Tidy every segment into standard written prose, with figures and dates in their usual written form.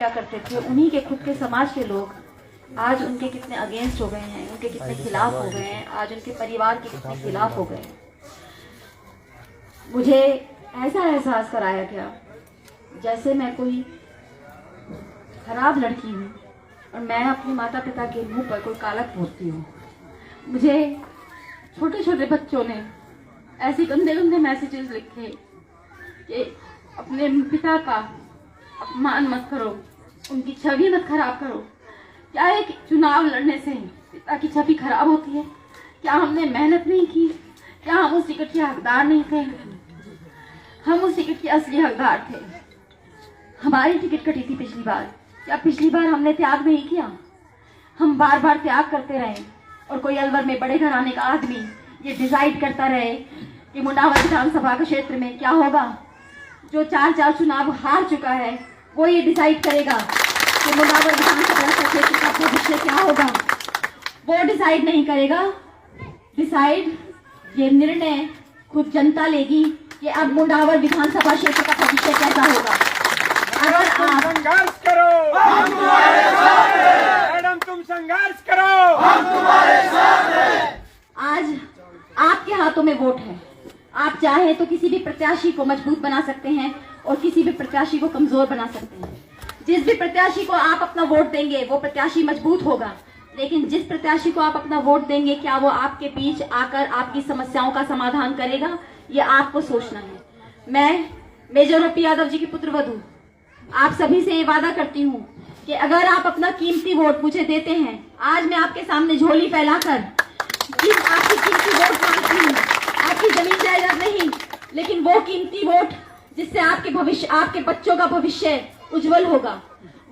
क्या करते थे, उन्हीं के खुद के समाज के लोग आज उनके कितने अगेंस्ट हो गए हैं, उनके कितने खिलाफ हो गए हैं, आज उनके परिवार के कितने खिलाफ हो गए हैं। मुझे ऐसा एहसास कराया गया जैसे मैं कोई खराब लड़की हूँ और मैं अपने माता पिता के मुंह पर कोई कालक फोड़ती हूँ। मुझे छोटे छोटे बच्चों ने ऐसे गंदे गंदे मैसेजेस लिखे कि अपने पिता का अपमान मत करो, उनकी छवि मत खराब करो। क्या एक चुनाव लड़ने से पिता की छवि खराब होती है? क्या हमने मेहनत नहीं की? क्या हम उस टिकट के हकदार नहीं थे? हम उस टिकट के असली हकदार थे। हमारी टिकट कटी थी पिछली बार। क्या पिछली बार हमने त्याग नहीं किया? हम बार बार त्याग करते रहे और कोई अलवर में बड़े घराने का आदमी ये डिसाइड करता रहे कि मुंडावर विधानसभा के क्षेत्र में क्या होगा। जो 4 चुनाव हार चुका है वो ये डिसाइड करेगा कि मुंडावर विधानसभा क्षेत्र का भविष्य क्या होगा। वो डिसाइड नहीं करेगा। डिसाइड ये निर्णय खुद जनता लेगी कि अब मुंडावर विधानसभा क्षेत्र का भविष्य कैसा होगा। अगर आप संघर्ष करो, हम तुम्हारे साथ हैं। मैडम तुम संघर्ष करो, हम तुम्हारे साथ हैं। आज आपके हाथों में वोट है। आप चाहे तो किसी भी प्रत्याशी को मजबूत बना सकते हैं और किसी भी प्रत्याशी को कमजोर बना सकते हैं। जिस भी प्रत्याशी को आप अपना वोट देंगे वो प्रत्याशी मजबूत होगा, लेकिन जिस प्रत्याशी को आप अपना वोट देंगे क्या वो आपके बीच आकर आपकी समस्याओं का समाधान करेगा, ये आपको सोचना है। मैं मेजर ओपी यादव जी की पुत्रवधू आप सभी से ये वादा करती हूँ कि अगर आप अपना कीमती वोट मुझे देते हैं, आज मैं आपके सामने झोली फैलाकर आपकी कीमती वोट मांगती हूँ। आपकी जमीन जायदाद नहीं, लेकिन वो कीमती वोट जिससे आपके भविष्य, आपके बच्चों का भविष्य उज्जवल होगा।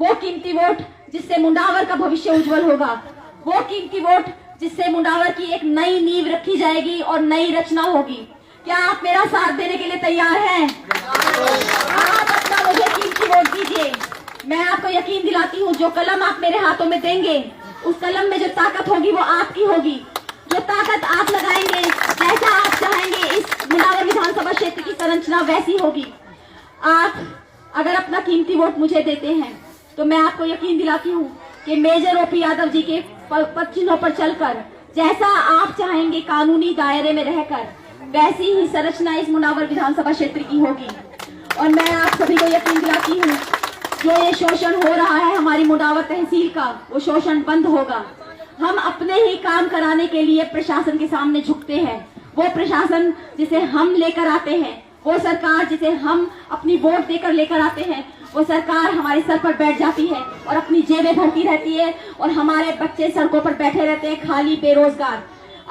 वो कीमती वोट जिससे मुंडावर का भविष्य उज्जवल होगा। वो कीमती वोट जिससे मुंडावर की एक नई नींव रखी जाएगी और नई रचना होगी। क्या आप मेरा साथ देने के लिए तैयार हैं? आप अपना मुझे कीमती वोट दीजिए। मैं आपको यकीन दिलाती हूँ जो कलम आप मेरे हाथों में देंगे उस कलम में जो ताकत होगी वो आपकी होगी। जो ताकत आप लगाएंगे, जैसा आप चाहेंगे, इस मुंडावर विधानसभा क्षेत्र की संरचना वैसी होगी। आप अगर अपना कीमती वोट मुझे देते हैं तो मैं आपको यकीन दिलाती हूँ कि मेजर ओपी यादव जी के पद चिन्हों पर चलकर जैसा आप चाहेंगे कानूनी दायरे में रहकर वैसी ही संरचना इस मुंडावर विधानसभा क्षेत्र की होगी। और मैं आप सभी को यकीन दिलाती हूँ जो ये शोषण हो रहा है हमारी मुंडावर तहसील का, वो शोषण बंद होगा। हम अपने ही काम कराने के लिए प्रशासन के सामने झुकते हैं। वो प्रशासन जिसे हम लेकर आते हैं, वो सरकार जिसे हम अपनी वोट देकर लेकर आते हैं, वो सरकार हमारे सर पर बैठ जाती है और अपनी जेबें भरती रहती है और हमारे बच्चे सड़कों पर बैठे रहते हैं खाली बेरोजगार।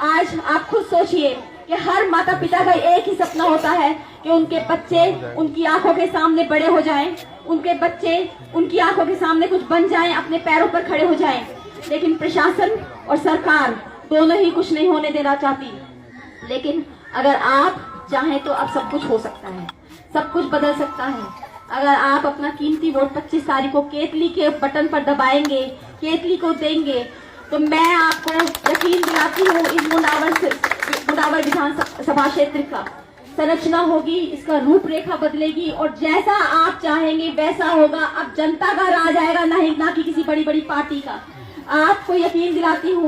आज आप खुद सोचिए कि हर माता पिता का एक ही सपना होता है कि उनके बच्चे उनकी आंखों के सामने बड़े हो जाएं, उनके बच्चे उनकी आंखों के सामने कुछ बन जाएं, अपने पैरों पर खड़े हो जाएं। लेकिन प्रशासन और सरकार दोनों ही कुछ नहीं होने देना चाहती। लेकिन अगर आप चाहें तो अब सब कुछ हो सकता है, सब कुछ बदल सकता है। अगर आप अपना कीमती वोट 25 तारीख को केतली के बटन पर दबाएंगे, केतली को देंगे, तो मैं आपको यकीन दिलाती हूँ इस मुंडावर विधानसभा क्षेत्र का संरचना होगी, इसका रूपरेखा बदलेगी और जैसा आप चाहेंगे वैसा होगा। अब जनता का राज आएगा, ना कि किसी बड़ी बड़ी पार्टी का। आपको यकीन दिलाती हूँ